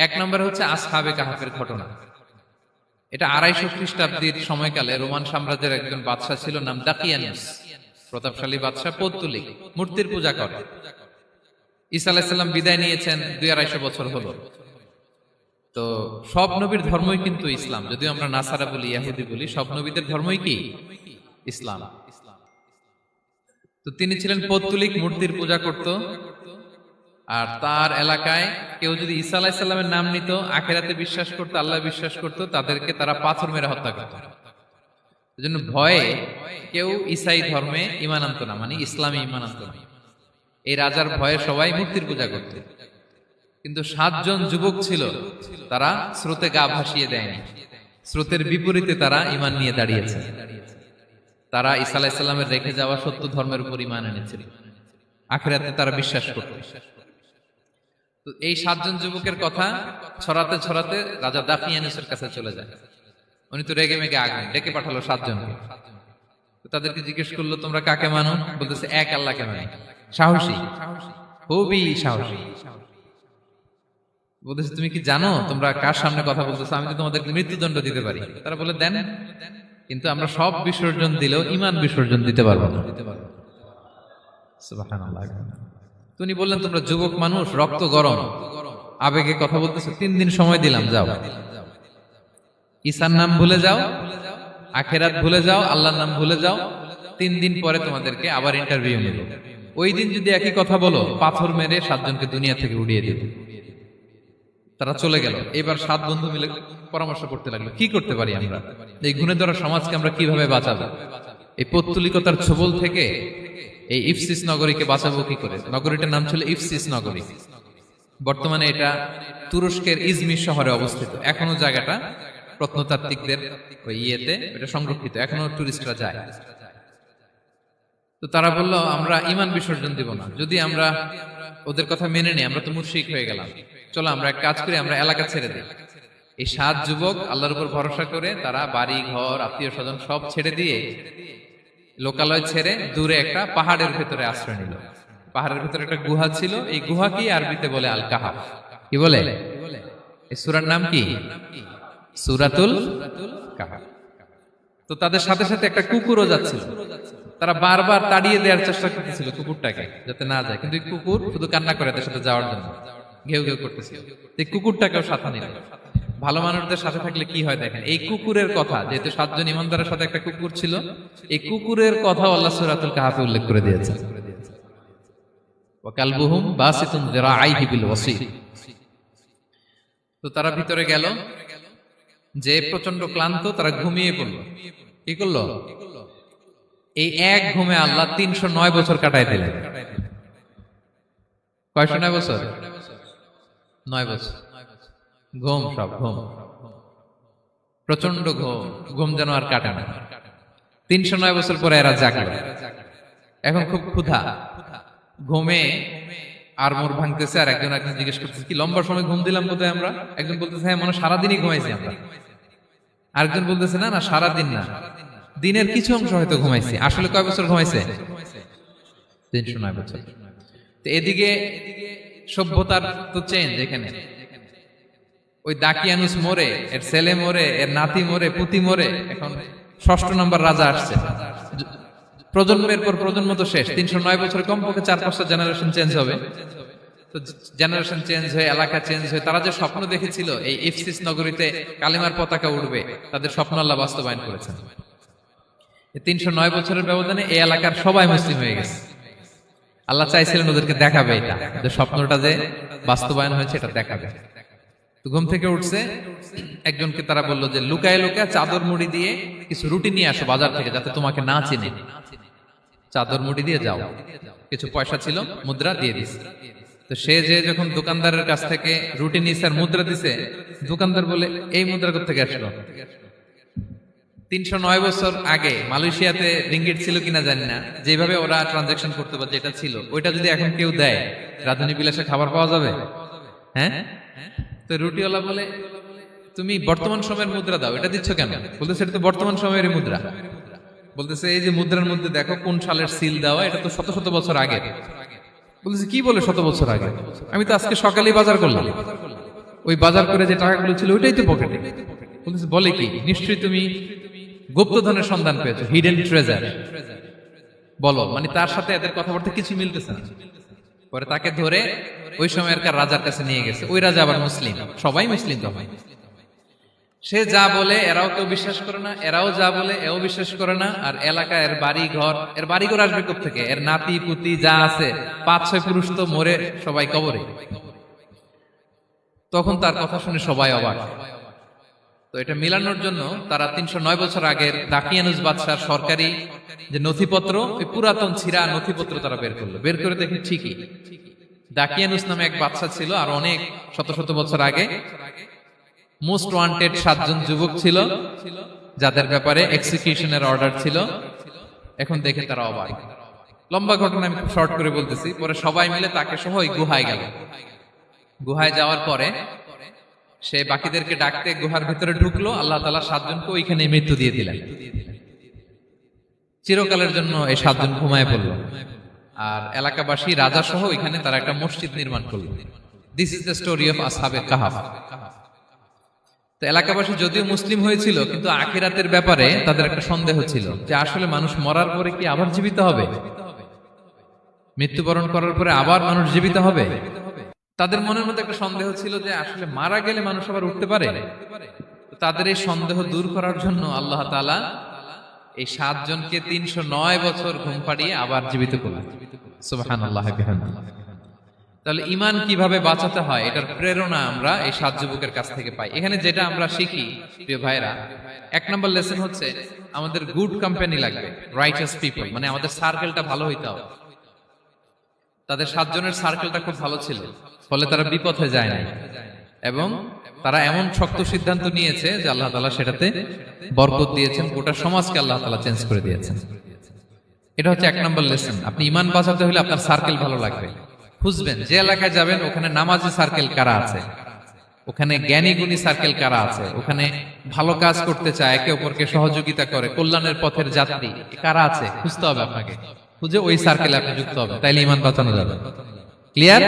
এক নম্বরে হচ্ছে আসহাবে কাহাফের ঘটনা। এটা 250 খ্রিস্টাব্দের সময়কালে রোমান সাম্রাজ্যের একজন বাদশাহ ছিল, নাম দাকিয়ানুস। প্রতাপশালী বাদশাহ, পৌত্তলিক, মূর্তির পূজা করে। ঈসা আলাইহিস সালাম বিদায় নিয়েছেন 250 বছর হলো। তো সব নবীর ধর্মই কিন্তু ইসলাম, যদিও আমরা নাসারা বলি, ইহুদি বলি, সব নবীদের ধর্মই কি ইসলাম। তো তিনি ছিলেন পৌত্তলিক, মূর্তির পূজা করত। আর তার এলাকায় কেউ যদি ঈসা আলাইহিস সালামের নাম নিত, আখিরাতে বিশ্বাস করত, আল্লাহ বিশ্বাস করত, তাদেরকে তারা পাথর মেরে হত্যা করত। এজন্য ভয়ে কেউ ঈসাই ধর্মে ঈমান আনত না, মানে ইসলামে ঈমান আনত না। এই রাজার ভয়ে সবাই মূর্তির পূজা করত। কিন্তু 7 জন যুবক ছিল, তারা স্রোতে গা ভাসিয়ে দেয়নি। স্রোতের বিপরীতে তারা ঈমান নিয়ে দাঁড়িয়েছে। তারা ঈসা আলাইহিস সালামের রেখে যাওয়া সত্য ধর্মের উপর ঈমান এনেছিল, আখিরাতে তারা বিশ্বাস করত। তো এই 7 জন যুবকের কথা ছড়াতে ছড়াতে রাজা দাকিয়ানুসের কাছে চলে যায়। উনি তো রেগে মেগে আগুন, ডেকে পাঠালো 7 জনকে। তো তাদেরকে জিজ্ঞেস করলো, তোমরা কাকে মানো? বলতেছে, এক আল্লাহকে মানি। সাহসী, খুবই সাহসী। বলতেছে, তুমি কি জানো তোমরা কার সামনে কথা বলতেছো? আমি তো তোমাদেরকে মৃত্যুদণ্ড দিতে পারি। তারা বলে, দেন, কিন্তু আমরা সব বিসর্জন দিলেও ঈমান বিসর্জন দিতে পারবো না। সুবহানাল্লাহ। তিনি বললেন, তোমরা যুবক মানুষ, রক্ত গরম, আবেগে কথা বলতেছো, 3 দিন সময় দিলাম, যাও। ঈসার নাম ভুলে যাও, আখিরাত ভুলে যাও, আল্লাহর নাম ভুলে যাও। 3 দিন পরে তোমাদেরকে আবার ইন্টারভিউ নেব। ওই দিন যদি একই কথা বলো, পাথর মেরে 7 জনকে দুনিয়া থেকে উড়িয়ে দেব। তারা চলে গেল। এবার 7 বন্ধু মিলে পরামর্শ করতে লাগলো, কি করতে পারি আমরা, এই গুণে ধরা সমাজকে আমরা কিভাবে বাঁচাবো, এই পৌত্তলিকতার ছোবল থেকে এই ইফসিস নগরীকে বাঁচাবো কি করে। নগরীটার নাম ছিল ইফসিস নগরী। বর্তমানে এটা তুরস্কের ইজমির শহরে অবস্থিত। এখনো জায়গাটা প্রত্নতাত্ত্বিকদের ওই ইয়েতে এটা সংরক্ষিত, এখনো টুরিস্টরা যায়। তো তারা বলল, আমরা ঈমান বিসর্জন দিব না, যদি আমরা ওদের কথা মেনে নিই আমরা তো মুশরিক হয়ে গেলাম। চলো আমরা এক কাজ করি, আমরা এলাকা ছেড়ে দিই। এই 7 যুবক আল্লাহর উপর ভরসা করে তারা বাড়ি ঘর, আত্মীয় স্বজন সব ছেড়ে দিয়ে, লোকালয় ছেড়ে দূরে একটা পাহাড়ের ভেতরে আশ্রয় নিল। পাহাড়ের ভেতরে একটা গুহা ছিল। এই গুহাকেই আরবিতে বলে আল কাহাফ। কি বলে? এই সূরার নাম কি? সূরাতুল কাহাফ। তো তাদের সাথে সাথে একটা কুকুরও যাচ্ছিল। তারা বারবার তাড়িয়ে দেওয়ার চেষ্টা করতেছিল কুকুরটাকে, যাতে না যায়, কিন্তু কুকুর শুধু কান্না করে তার সাথে যাওয়ার জন্য ঘেউ ঘেউ করতেছিল। এই কুকুরটাকেও সাথে নিল। ভালো মানুষদের সাথে থাকলে কি হয় দেখেন, এই কুকুরের কথা, যেহেতু 7 জন ইমানদারের সাথে একটা কুকুর ছিল, এই কুকুরের কথা আল্লাহ সূরাতুল কাহাফে উল্লেখ করে দিয়েছেন। ওয়া কালবুহুম বাসিতুন যিরাআইহি বিল ওয়াসি। তো তারা ভিতরে গেল, যে প্রচন্ড ক্লান্ত, তারা ঘুমিয়ে পড়ল। কি করলো? এই এক ঘুমে আল্লাহ 309 বছর কাটায় দিলেন। কয়শো 9 বছর? 9 বছর ঘুম, সব ঘুম, প্রচন্ড ঘুম, ঘুম যেন আর কাটে না। 309 বছর পরে এরা জাগলো। এখন খুব ক্ষুধা, ঘুমে আর মোর ভাঙতেছে। আর একজন জিজ্ঞেস করতেছে, কি লম্বা সময় ঘুম দিলাম কোথায় আমরা? একজন বলতেছে, হ্যাঁ মনে সারাদিনই ঘুমাইছি আমরা। আরেকজন বলতেছে, না না সারাদিন না, দিনের কিছু অংশ হয়তো ঘুমাইছি। আসলে কয় বছর ঘুমাইছে? 309 বছর। তো এদিকে সভ্যতার তো চেঞ্জ। এখানে ওই দাকিয়ানুস মরে, এর ছেলে মরে, এর নাতি মরে, পুতি মরে, এখন 6ষ্ঠ নম্বর রাজা আসছে। প্রজন্মের পর প্রজন্ম তো শেষ। 309 বছরে কমপক্ষে 4-5টা জেনারেশন চেঞ্জ হবে। তো জেনারেশন চেঞ্জ হয়ে, এলাকা চেঞ্জ হয়ে, তারা যে স্বপ্ন দেখেছিল এই ইফসিস নগরীতে কালিমার পতাকা উঠবে, তাদের স্বপ্ন আল্লাহ বাস্তবায়ন করেছেন। 309 বছরের ব্যবধানে এই এলাকার সবাই মুসলিম হয়ে গেছে। আল্লাহ চাইছিলেন ওদেরকে দেখাবে এটা, যে স্বপ্নটা যে বাস্তবায়ন হয়েছে এটা দেখাবে। তো ঘুম থেকে উঠছে, একজনকে তারা বললো যে লুকায় লুকায় চাদর মুড়ি দিয়ে কিছু রুটি নিয়ে আসো বাজার থেকে, যাতে তোমাকে না চিনে। চাদর মুড়ি দিয়ে যাও। কিছু পয়সা ছিল, মুদ্রা দিয়ে দিছে। তো সে যে যখন দোকানদারের কাছ থেকে রুটি নিছে আর মুদ্রা দিছে, দোকানদার বলে, এই মুদ্রা কোথা থেকে আসলো? 309 বছর আগে মালয়েশিয়াতে রিঙ্গিট ছিল কিনা জানি না, যেভাবে ওরা ট্রানজাকশন করতে পারে, যেটা ছিল ওইটা যদি এখন কেউ দেয়, রাজধানী বিলাসে খাবার পাওয়া যাবে? হ্যাঁ। তো রুটিওয়ালা বলে, তুমি বর্তমান সময়ের মুদ্রা দাও, এটা দিচ্ছ কেন? বলতেছে, এটা তো বর্তমান সময়ের মুদ্রা। বলতেছে, এই যে মুদ্রার মধ্যে দেখো কোন সালের সিল দেওয়া, এটা তো শত শত বছর আগে। বলতেছে, কি বলে শত বছর আগে? আমি তো আজকে সকালেই বাজার করলাম। ওই বাজার করে যে টাকাগুলো ছিল ওইটাই তো পকেটে। বলতেছে বলে কি, নিশ্চয়ই তুমি গুপ্তধনের সন্ধান পেয়েছো, হিডেন ট্রেজার। বলো, মানে তার সাথে এদের কথাবার্তা কিছু মিলতেছে না। পরে তাকে ধরে ওই সময়কার রাজার কাছে নিয়ে গেছে। ওই রাজা আবার মুসলিম, সবাই মুসলিম তো হয়। সে যা বলে এরাও কেউ বিশ্বাস করে না, এরাও যা বলে এও বিশ্বাস করে না। আর এলাকা এর বাড়ি ঘর আসবে কোত্থেকে? এর নাতি পুতি যা আছে 5-6 পুরুষ তো মরে সবাই কবরে। তখন তার কথা শুনে সবাই অবাক। তো এটা মিলানোর জন্য তারা 309 বছর আগের দাকিয়ানুস বাদশার সরকারি যে নথিপত্র, ওই পুরাতন ছিঁড়া নথিপত্র তারা বের করলো। বের করে দেখে ঠিকই দাকিয়ানুস নামে এক বাদশা ছিল, আর অনেক শত শত বছর আগে মোস্ট ওয়ান্টেড 7 জন যুবক ছিল, যাদের ব্যাপারে এক্সিকিউশনের অর্ডার ছিল। এখন দেখে তারা অবাক। লম্বা ঘটনা আমি খুব শর্ট করে বলতেছি। পরে সবাই মিলে তাকে সহ ওই গুহায় গেল। গুহায় যাওয়ার পরে সে বাকিদেরকে ডাকতে গুহার ভিতরে ঢুকলো। আল্লাহ তাআলা 7 জনকে ওইখানে মৃত্যু দিয়ে দিলেন। চিরকালের জন্য এই 7 জন ঘুমায় পড়ল। আর এলাকাবাসী রাজা সহ ওইখানে তারা একটা মসজিদ নির্মাণ করলো। This is the story of আসহাবে কাহাফ। তো এলাকাবাসী যদিও মুসলিম হয়েছিল, কিন্তু আখিরাতের ব্যাপারে তাদের একটা সন্দেহ ছিল যে আসলে মানুষ মরার পরে কি আবার জীবিত হবে? মৃত্যুবরণ করার পরে আবার মানুষ জীবিত হবে? তাদের মনের মধ্যে একটা সন্দেহ ছিল যে আসলে মারা গেলে মানুষ আবার উঠতে পারে। তাদের এই সন্দেহ দূর করার জন্য আল্লাহ তাআলা এই 7 জনকে 309 বছর ঘুম পাড়িয়ে আবার জীবিত করলেন। সুবহানাল্লাহ বিহামদিহি। তাহলে ঈমান কিভাবে বাঁচাতে হয় এটার প্রেরণা আমরা এই 7 যুবকের কাছ থেকে পাই। এখানে যেটা আমরা শিখি প্রিয় ভাইরা, 1 নম্বর লেসন হচ্ছে আমাদের গুড কোম্পানি লাগবে, রাইটাস পিপল, মানে আমাদের সার্কেলটা ভালো হইতে হবে। তাদের 7 জনের সার্কেলটা খুব ভালো ছিল, ফলে তারা বিপথে যায় নাই এবং তারা এমন শক্ত সিদ্ধান্ত নিয়েছে যে আল্লাহ তাআলা সেটাতে বরকত দিয়েছেন, গোটা সমাজকে আল্লাহ তাআলা চেঞ্জ করে দিয়েছেন। এটা হচ্ছে 1 নম্বর লেসন। আপনি ঈমান বাঁচাতে হলে আপনার সার্কেল ভালো লাগবে। খুঁজবেন যে এলাকায় যাবেন ওখানে নামাজি সার্কেল কারা আছে, ওখানে জ্ঞানী গুণী সার্কেল কারা আছে, ওখানে ভালো কাজ করতে চায়, একে অপরকে সহযোগিতা করে, কল্যাণের পথের যাত্রী কারা আছে খুঁজতে হবে আপনাকে। খুঁজে ওই সার্কেলে আপনি যুক্ত হবে, তাইলে ঈমান বাঁচানো যাবে। ক্লিয়ার?